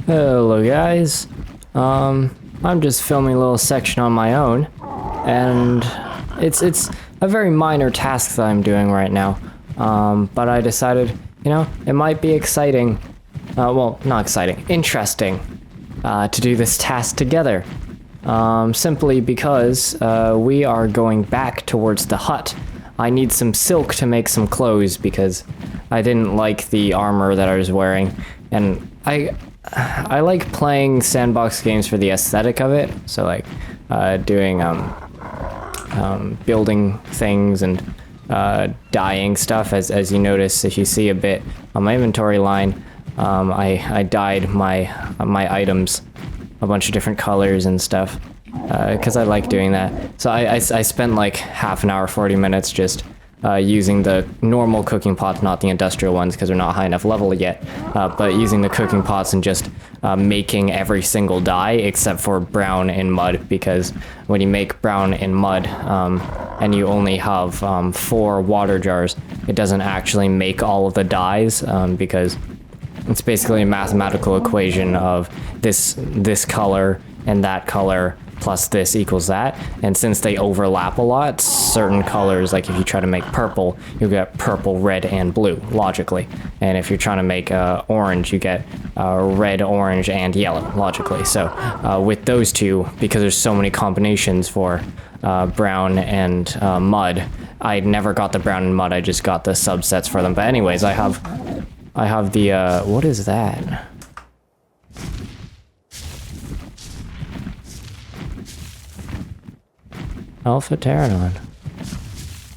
Hello guys, I'm just filming a little section on my own, and it's a very minor task that I'm doing right now, but I decided, you know, it might be exciting, well, not exciting, interesting, to do this task together, simply because, we are going back towards the hut. I need some silk to make some clothes because I didn't like the armor that I was wearing, and I like playing sandbox games for the aesthetic of it, so like doing building things and dyeing stuff. As you notice, if you see a bit on my inventory line, I dyed my items a bunch of different colors and stuff because I like doing that. So I spent like half an hour, 40 minutes just using the normal cooking pots, not the industrial ones because they're not high enough level yet, but using the cooking pots and just making every single dye except for brown in mud, because when you make brown in mud and you only have 4 water jars, it doesn't actually make all of the dyes because it's basically a mathematical equation of this color and that color plus this equals that, and since they overlap a lot, certain colors, like if you try to make purple, you get purple, red, and blue, logically, and if you're trying to make orange, you get red, orange, and yellow, logically. So with those two, because there's so many combinations for brown and mud, I never got the brown and mud, I just got the subsets for them. But anyways, I have the, what is that? Alpha Pterodon.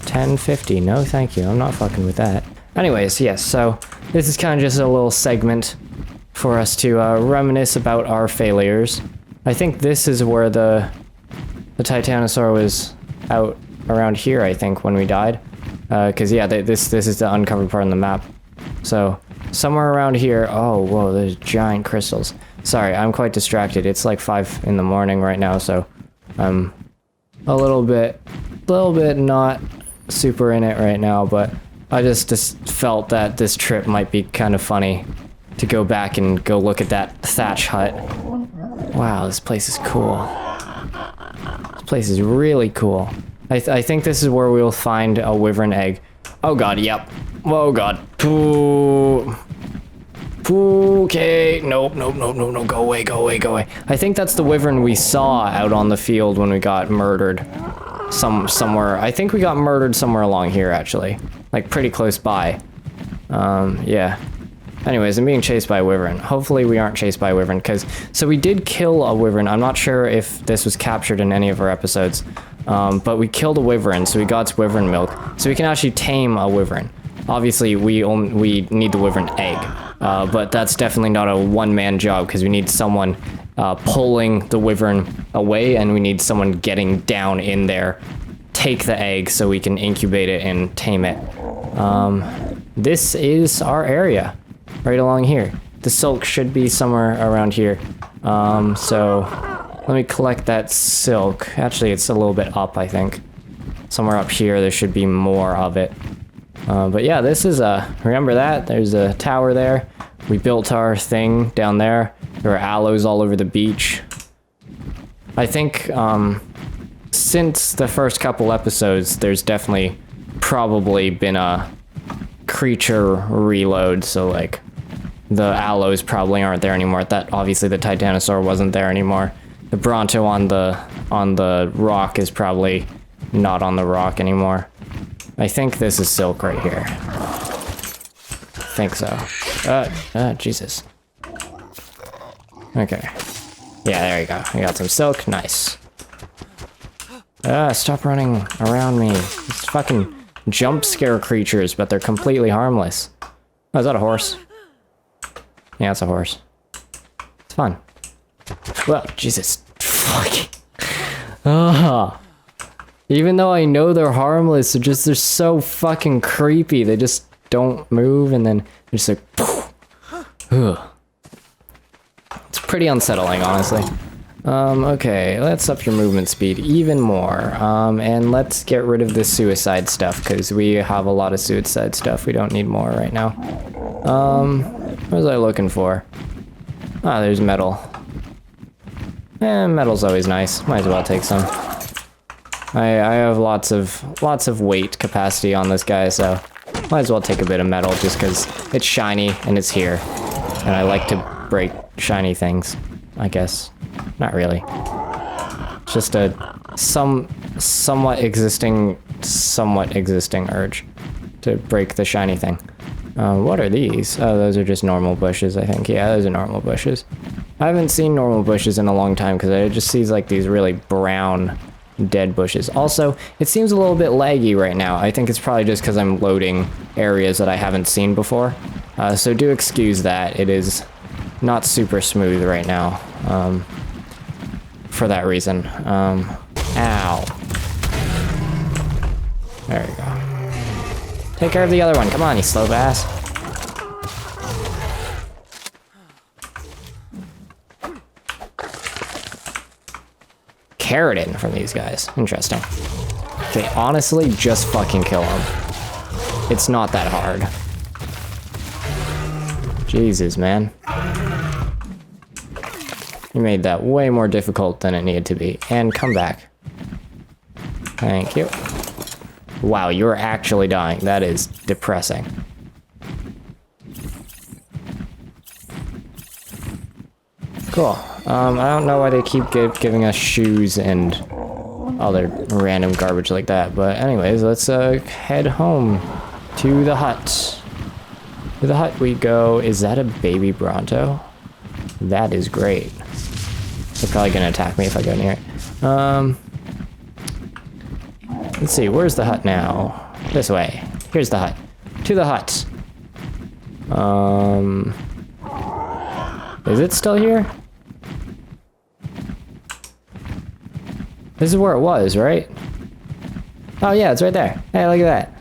1050. No, thank you. I'm not fucking with that. Anyways, yes, so this is kind of just a little segment for us to reminisce about our failures. I think this is where the Titanosaur was out around here, I think, when we died. Because, yeah, this is the uncovered part on the map. So, somewhere around here... Oh, whoa, there's giant crystals. Sorry, I'm quite distracted. It's like 5 in the morning right now, so... a little bit not super in it right now, but I just felt that this trip might be kind of funny to go back and go look at that thatch hut. Wow, this place is cool. This place is really cool. I think this is where we'll find a wyvern egg. Oh god, yep. Oh god. Okay, nope, go away. I think that's the wyvern we saw out on the field when we got murdered. Somewhere, I think we got murdered somewhere along here, actually. Like, pretty close by. Yeah. Anyways, I'm being chased by a wyvern. Hopefully we aren't chased by a wyvern, because... So we did kill a wyvern. I'm not sure if this was captured in any of our episodes. But we killed a wyvern, so we got its wyvern milk. So we can actually tame a wyvern. Obviously, we need the wyvern egg. But that's definitely not a one-man job, because we need someone pulling the wyvern away, and we need someone getting down in there, take the egg so we can incubate it and tame it. This is our area, right along here. The silk should be somewhere around here. So let me collect that silk. Actually, it's a little bit up, I think. Somewhere up here, there should be more of it. But yeah, this is remember that? There's a tower there. We built our thing down there. There are aloes all over the beach. I think, since the first couple episodes, there's definitely probably been a creature reload, so like, the aloes probably aren't there anymore. That, obviously the Titanosaur wasn't there anymore. The Bronto on the rock is probably not on the rock anymore. I think this is silk right here. I think so. Jesus. Okay. Yeah, there you go. I got some silk. Nice. Stop running around me. It's fucking jump scare creatures, but they're completely harmless. Oh, is that a horse? Yeah, it's a horse. It's fun. Well, Jesus. Fucking. Even though I know they're harmless, they're so fucking creepy. They just don't move, and then they're just like, poof. Ugh. It's pretty unsettling, honestly. Okay, let's up your movement speed even more. And let's get rid of this suicide stuff, because we have a lot of suicide stuff. We don't need more right now. What was I looking for? Ah, there's metal. Metal's always nice. Might as well take some. I have lots of weight capacity on this guy, so might as well take a bit of metal just because it's shiny and it's here. And I like to break shiny things, I guess. Not really. Just a somewhat existing urge to break the shiny thing. What are these? Oh, those are just normal bushes, I think. Yeah, those are normal bushes. I haven't seen normal bushes in a long time because I just see like these really brown dead bushes. Also, it seems a little bit laggy right now. I think it's probably just because I'm loading areas that I haven't seen before. So do excuse that. It is not super smooth right now. For that reason. Ow. There we go. Take care of the other one. Come on, you slow ass. Keratin from these guys. Interesting. Okay, honestly, just fucking kill him. It's not that hard. Jesus, man. You made that way more difficult than it needed to be. And come back. Thank you. Wow, you're actually dying. That is depressing. Cool. I don't know why they keep giving us shoes and other random garbage like that. But anyways, let's head home to the hut. To the hut we go. Is that a baby Bronto? That is great. They're probably gonna attack me if I go near it. Let's see, where's the hut now? This way. Here's the hut. To the hut. Is it still here? This is where it was, right? Oh yeah, it's right there. Hey, look at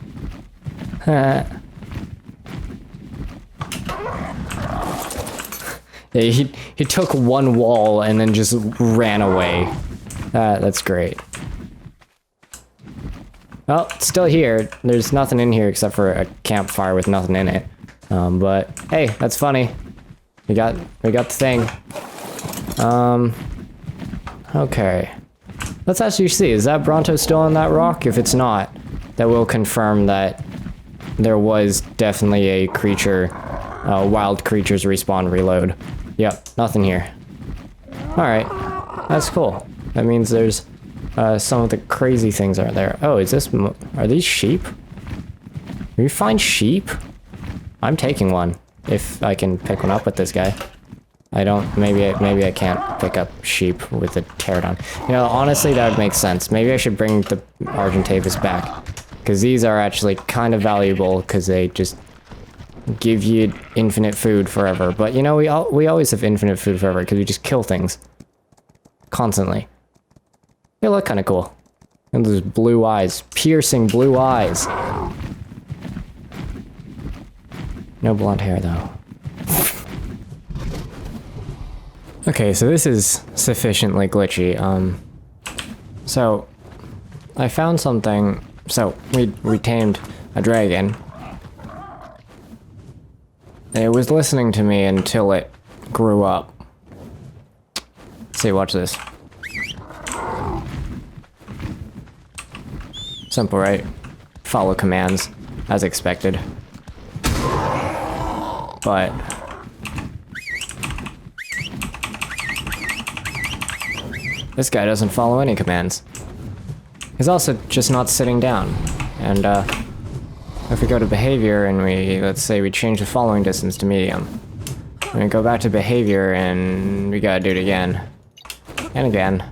that. Yeah, he took one wall and then just ran away. That's great. Well, it's still here. There's nothing in here except for a campfire with nothing in it. But hey, that's funny. We got the thing. Okay. Let's actually see. Is that Bronto still on that rock? If it's not, that will confirm that there was definitely a creature, wild creatures respawn reload. Yep, nothing here. Alright, that's cool. That means there's some of the crazy things are there. Oh, are these sheep? Can you find sheep? I'm taking one, if I can pick one up with this guy. I don't, maybe I can't pick up sheep with a pterodon. You know, honestly, that would make sense. Maybe I should bring the Argentavis back. Because these are actually kind of valuable, because they just give you infinite food forever. But you know, we always have infinite food forever, because we just kill things. Constantly. They look kind of cool. And those blue eyes. Piercing blue eyes. No blonde hair, though. Okay, so this is sufficiently glitchy. So I found something. So we tamed a dragon. And it was listening to me until it grew up. See, watch this. Simple, right? Follow commands, as expected. But this guy doesn't follow any commands. He's also just not sitting down. And if we go to behavior and let's say we change the following distance to medium. And we go back to behavior and we gotta do it again. And again.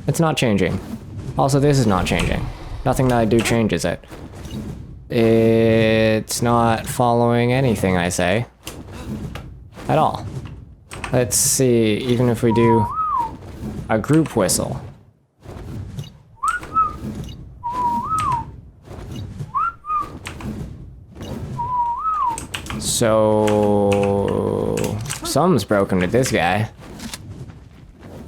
It's not changing. Also, this is not changing. Nothing that I do changes it. It's not following anything I say. At all. Let's see, even if we do a group whistle. So something's broken with this guy.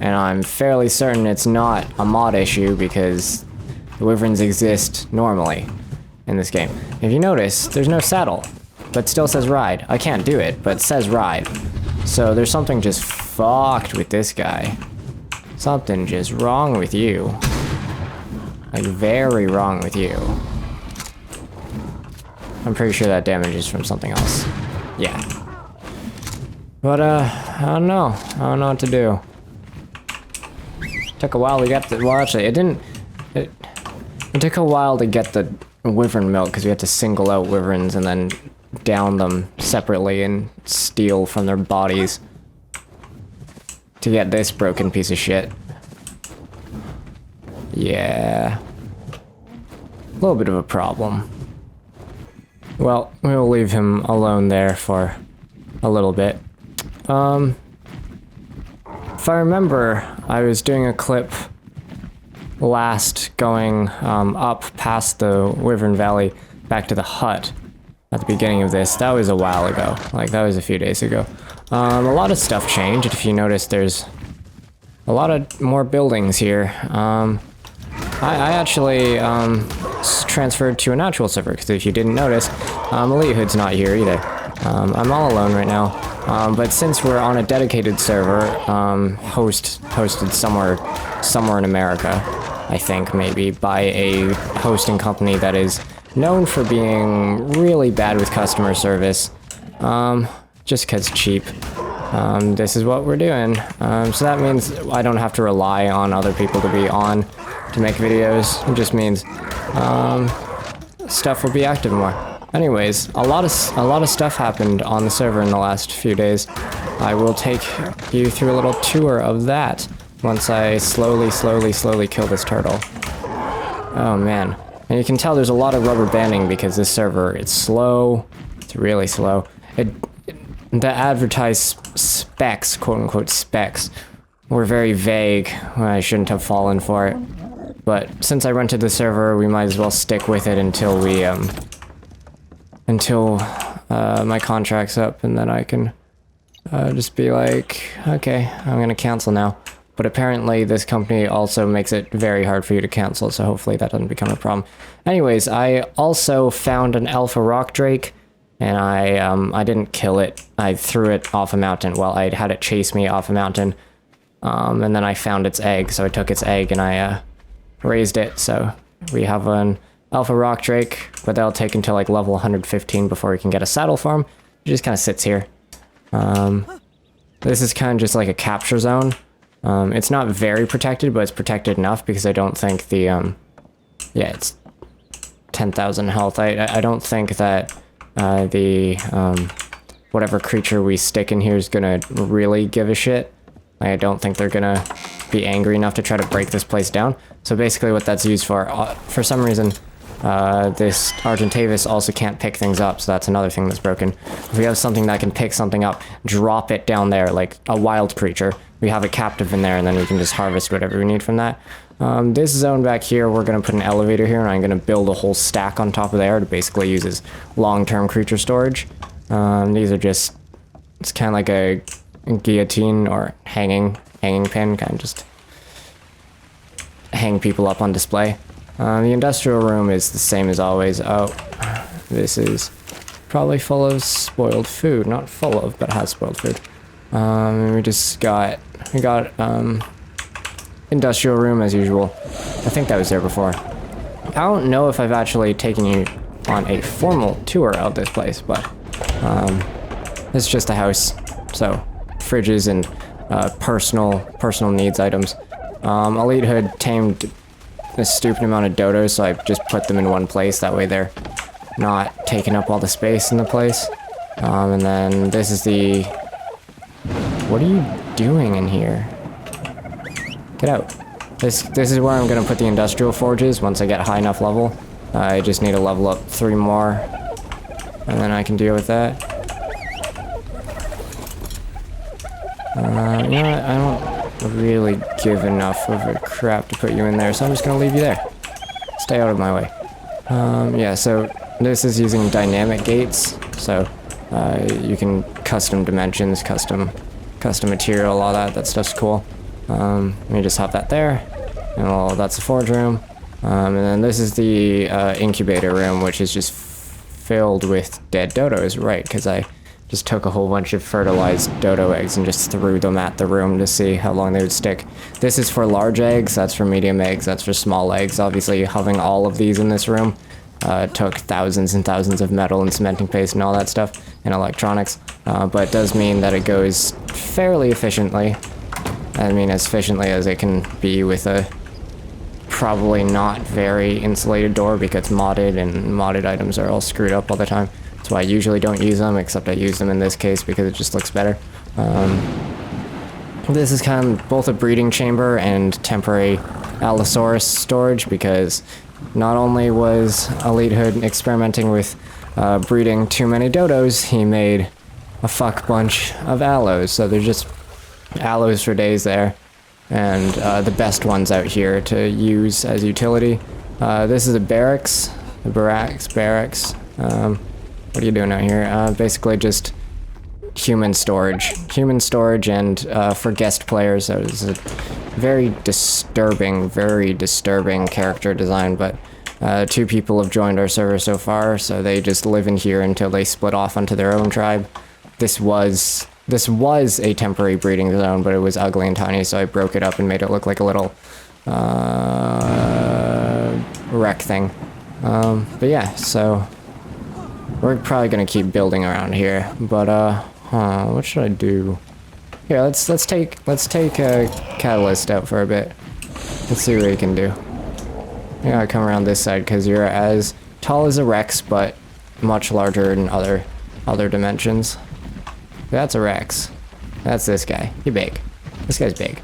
And I'm fairly certain it's not a mod issue because the wyverns exist normally in this game. If you notice, there's no saddle, but still says ride. I can't do it, but it says ride. So there's something just fucked with this guy. Something just wrong with you. Like, very wrong with you. I'm pretty sure that damage is from something else. Yeah. But, I don't know. I don't know what to do. Took a while to get the... Well, actually, it didn't... It took a while to get the wyvern milk, because we had to single out wyverns and then down them separately and steal from their bodies to get this broken piece of shit. Yeah. A little bit of a problem. Well, we'll leave him alone there for a little bit. If I remember, I was doing a clip last going up past the Wyvern Valley back to the hut at the beginning of this. That was a while ago. Like, that was a few days ago. A lot of stuff changed. If you notice, there's a lot of more buildings here. I actually transferred to a natural server, because if you didn't notice, Elite Hood's not here either. I'm all alone right now. But since we're on a dedicated server, hosted somewhere in America, I think, maybe, by a hosting company that is known for being really bad with customer service, just 'cause cheap. This is what we're doing. So that means I don't have to rely on other people to be on to make videos. It just means stuff will be active more. Anyways, a lot of stuff happened on the server in the last few days. I will take you through a little tour of that once I slowly kill this turtle. Oh man. And you can tell there's a lot of rubber banding because this server, it's slow. It's really slow. The advertised specs, quote-unquote specs, were very vague. I shouldn't have fallen for it. But since I rented the server, we might as well stick with it until we, my contract's up, and then I can just be like, okay, I'm gonna cancel now. But apparently this company also makes it very hard for you to cancel, so hopefully that doesn't become a problem. Anyways, I also found an alpha rock drake, and I didn't kill it. I threw it off a mountain. Well, I had it chase me off a mountain, and then I found its egg, so I took its egg and I raised it. So we have an alpha rock drake, but that'll take until like level 115 before we can get a saddle for him. He just kind of sits here. This is kind of just like a capture zone. It's not very protected, but it's protected enough because I don't think the, yeah, it's 10,000 health. I don't think that whatever creature we stick in here is gonna really give a shit. I don't think they're gonna be angry enough to try to break this place down. So basically what that's used for some reason, this Argentavis also can't pick things up, so that's another thing that's broken. If we have something that can pick something up, drop it down there, like a wild creature. We have a captive in there, and then we can just harvest whatever we need from that. This zone back here, we're going to put an elevator here, and I'm going to build a whole stack on top of there to basically use as long-term creature storage. These are just, it's kind of like a guillotine or hanging pin, kind of just hang people up on display. The industrial room is the same as always. Oh, this is probably full of spoiled food. Not full of, but has spoiled food. We got industrial room as usual. I think that was there before. I don't know if I've actually taken you on a formal tour of this place, but it's just a house. So fridges and personal needs items. Elite Hood tamed a stupid amount of dodos, so I just put them in one place. That way they're not taking up all the space in the place. And then this is the... What are you doing in here? Get out. This is where I'm gonna put the industrial forges once I get high enough level. I just need to level up 3 more, and then I can deal with that. You know what? I don't really give enough of a crap to put you in there, so I'm just gonna leave you there. Stay out of my way. Yeah, so this is using dynamic gates, so you can custom dimensions, custom material, all that stuff's cool. Let me just have that there, and well, that's the forge room. And then this is the incubator room, which is just filled with dead dodos, right? Because I just took a whole bunch of fertilized dodo eggs and just threw them at the room to see how long they would stick. This is for large eggs, that's for medium eggs, that's for small eggs. Obviously, having all of these in this room took thousands and thousands of metal and cementing paste and all that stuff, and electronics. But it does mean that it goes fairly efficiently. I mean, as efficiently as it can be with a probably not very insulated door, because modded, and modded items are all screwed up all the time. That's why I usually don't use them, except I use them in this case because it just looks better. This is kind of both a breeding chamber and temporary Allosaurus storage, because not only was Elite Hood experimenting with breeding too many dodos, he made a fuck bunch of allos. So there's just allos for days there, and the best ones out here to use as utility. This is a barracks. What are you doing out here? Basically just human storage. Human storage, and for guest players. So it's a very disturbing character design, but 2 people have joined our server so far, so they just live in here until they split off onto their own tribe. This was a temporary breeding zone, but it was ugly and tiny, so I broke it up and made it look like a little wreck thing. But yeah, so we're probably gonna keep building around here. But what should I do? Here, let's take a catalyst out for a bit. Let's see what we can do. You gotta come around this side because you're as tall as a Rex, but much larger in other dimensions. That's a Rex. That's this guy. He's big. This guy's big.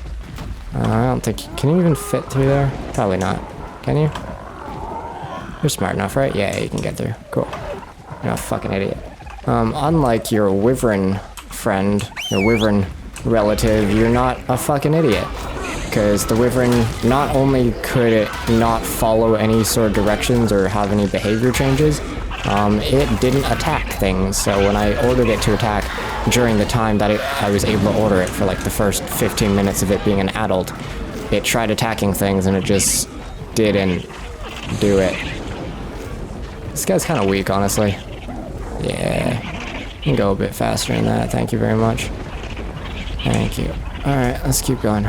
I don't think... Can you even fit through there? Probably not. Can you? You're smart enough, right? Yeah, you can get through. Cool. You're not a fucking idiot. Unlike your wyvern friend, your wyvern relative, you're not a fucking idiot. Because the wyvern, not only could it not follow any sort of directions or have any behavior changes, it didn't attack things. So when I ordered it to attack during the time that I was able to order it, for like the first 15 minutes of it being an adult, it tried attacking things and it just didn't do it. This guy's kind of weak, honestly. Yeah, you can go a bit faster than that. Thank you very much. Thank you. Alright, let's keep going.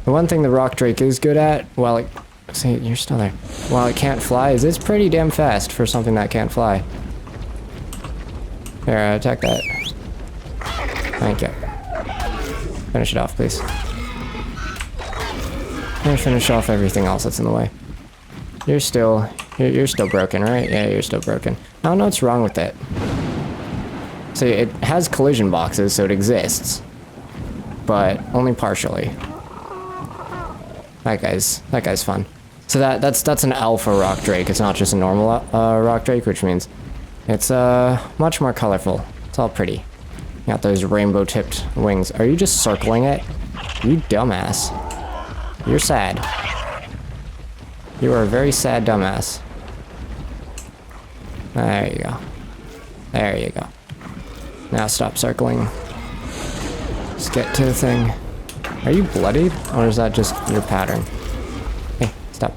The one thing the rock drake is good at, while it... See, you're still there. While it can't fly, is it's pretty damn fast for something that can't fly. There, attack that. Thank you. Finish it off, please. And finish off everything else that's in the way. You're still broken, right? Yeah, you're still broken. I don't know what's wrong with it. See, it has collision boxes, so it exists. But only partially. That guy's fun. So that's an alpha rock drake. It's not just a normal rock drake, which means it's much more colorful. It's all pretty. Got those rainbow tipped wings. Are you just circling it? You dumbass. You're sad. You are a very sad dumbass. There you go. There you go. Now stop circling. Just get to the thing. Are you bloodied? Or is that just your pattern? Hey, stop.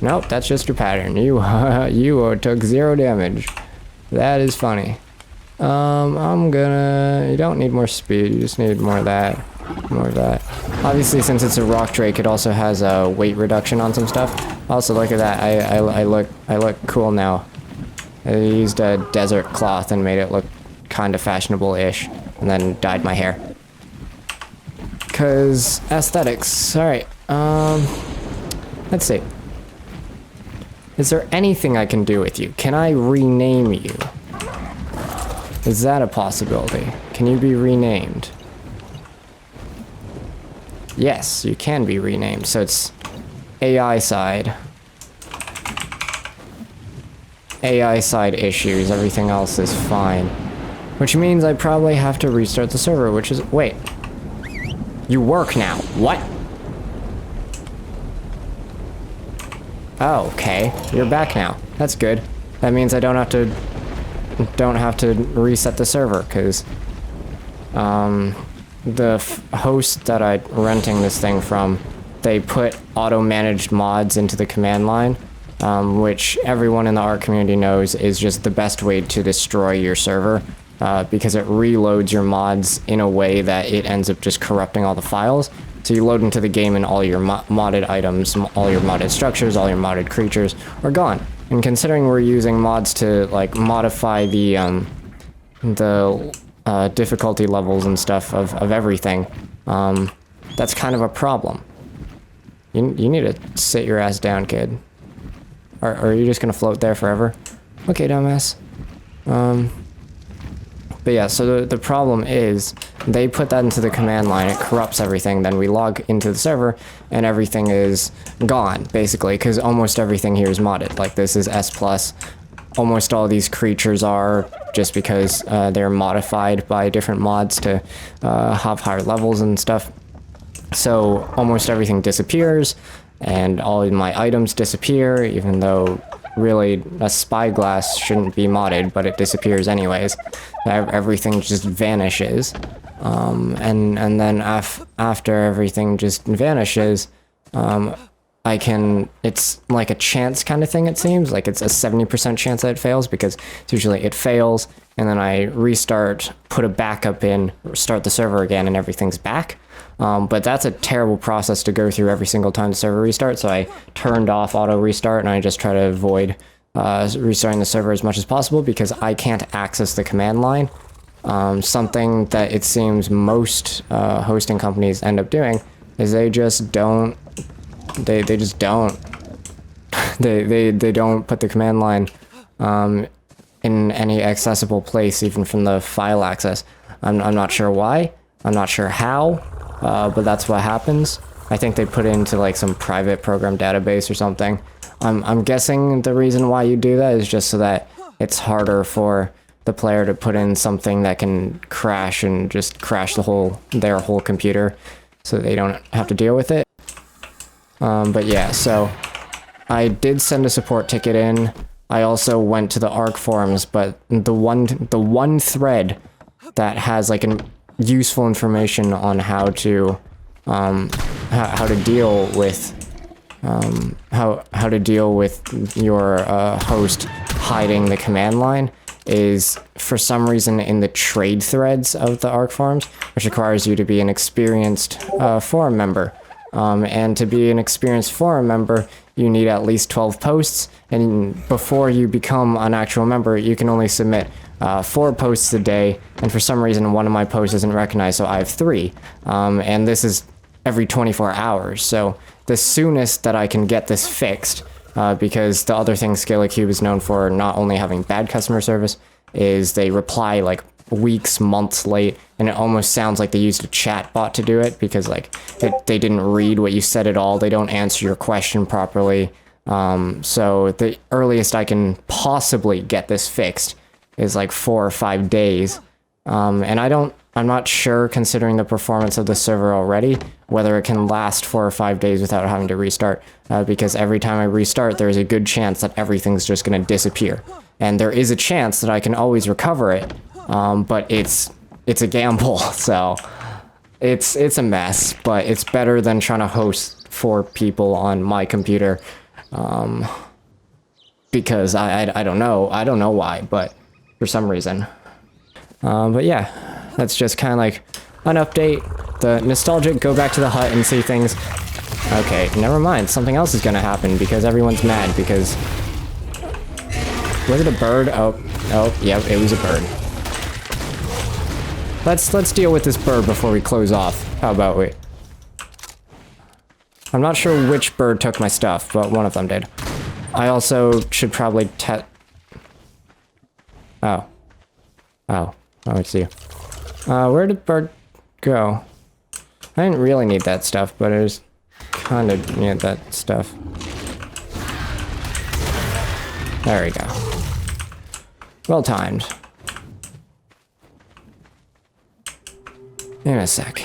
Nope, that's just your pattern. You took 0 damage. That is funny. You don't need more speed, you just need more of that. More of that. Obviously, since it's a rock drake, it also has a weight reduction on some stuff. Also, look at that. I look cool now. I used a desert cloth and made it look kind of fashionable-ish, and then dyed my hair. Cause aesthetics. Alright, let's see. Is there anything I can do with you? Can I rename you? Is that a possibility? Can you be renamed? Yes, you can be renamed, so it's AI side. AI side issues, everything else is fine. Which means I probably have to restart the server, which is... Wait. You work now. What? Oh, okay. You're back now. That's good. That means I don't have to reset the server, because the host that I'm renting this thing from, they put auto-managed mods into the command line which everyone in the ARK community knows is just the best way to destroy your server, because it reloads your mods in a way that it ends up just corrupting all the files. So you load into the game and all your modded items, all your modded structures, all your modded creatures are gone. And considering we're using mods to like modify the difficulty levels and stuff of everything, that's kind of a problem. You need to sit your ass down, kid. Or are you just gonna float there forever? Okay, dumbass. But yeah, so the problem is they put that into the command line, it corrupts everything, then we log into the server and everything is gone, basically, because almost everything here is modded. Like this is S+, almost all these creatures are, just because they're modified by different mods to have higher levels and stuff. So almost everything disappears, and all of my items disappear, even though really a spyglass shouldn't be modded, but it disappears anyways. Everything just vanishes, and then after everything just vanishes, it's like a chance kind of thing, it seems. Like it's a 70% chance that it fails, because it's usually it fails, and then I restart, put a backup in, start the server again, and everything's back. But that's a terrible process to go through every single time the server restarts, so I turned off auto restart, and I just try to avoid restarting the server as much as possible, because I can't access the command line. Something that it seems most hosting companies end up doing is they just don't. They just don't. they don't put the command line in any accessible place, even from the file access. I'm not sure why. I'm not sure how. But that's what happens. I think they put it into like some private program database or something. I'm guessing the reason why you do that is just so that it's harder for the player to put in something that can crash and just crash their whole computer, so they don't have to deal with it. But yeah, so I did send a support ticket in. I also went to the ARK forums, but the one thread that has like an useful information on how to deal with how to deal with your host hiding the command line is, for some reason, in the trade threads of the ARK forums, which requires you to be an experienced forum member. And to be an experienced forum member, you need at least 12 posts, and before you become an actual member, you can only submit 4 posts a day, and for some reason one of my posts isn't recognized, so I have 3. And this is every 24 hours, so the soonest that I can get this fixed, because the other thing ScalarCube is known for not only having bad customer service, is they reply like weeks, months late, and it almost sounds like they used a chat bot to do it, because like they didn't read what you said at all, they don't answer your question properly. So the earliest I can possibly get this fixed is like 4 or 5 days. And I'm not sure, considering the performance of the server already, whether it can last 4 or 5 days without having to restart, because every time I restart, there's a good chance that everything's just going to disappear. And there is a chance that I can always recover it, but it's a gamble, so it's a mess, but it's better than trying to host 4 people on my computer, because I don't know why, but for some reason. But yeah, that's just kind of like an update. The nostalgic go back to the hut and see things. Okay, never mind. Something else is gonna happen because everyone's mad because... Was it a bird? Oh, yep, it was a bird. Let's deal with this bird before we close off. How about we? I'm not sure which bird took my stuff, but one of them did. I also should probably Oh, it's you. Where did bird go? I didn't really need that stuff, but it was kind of needed that stuff. There we go. Well timed. In a sec.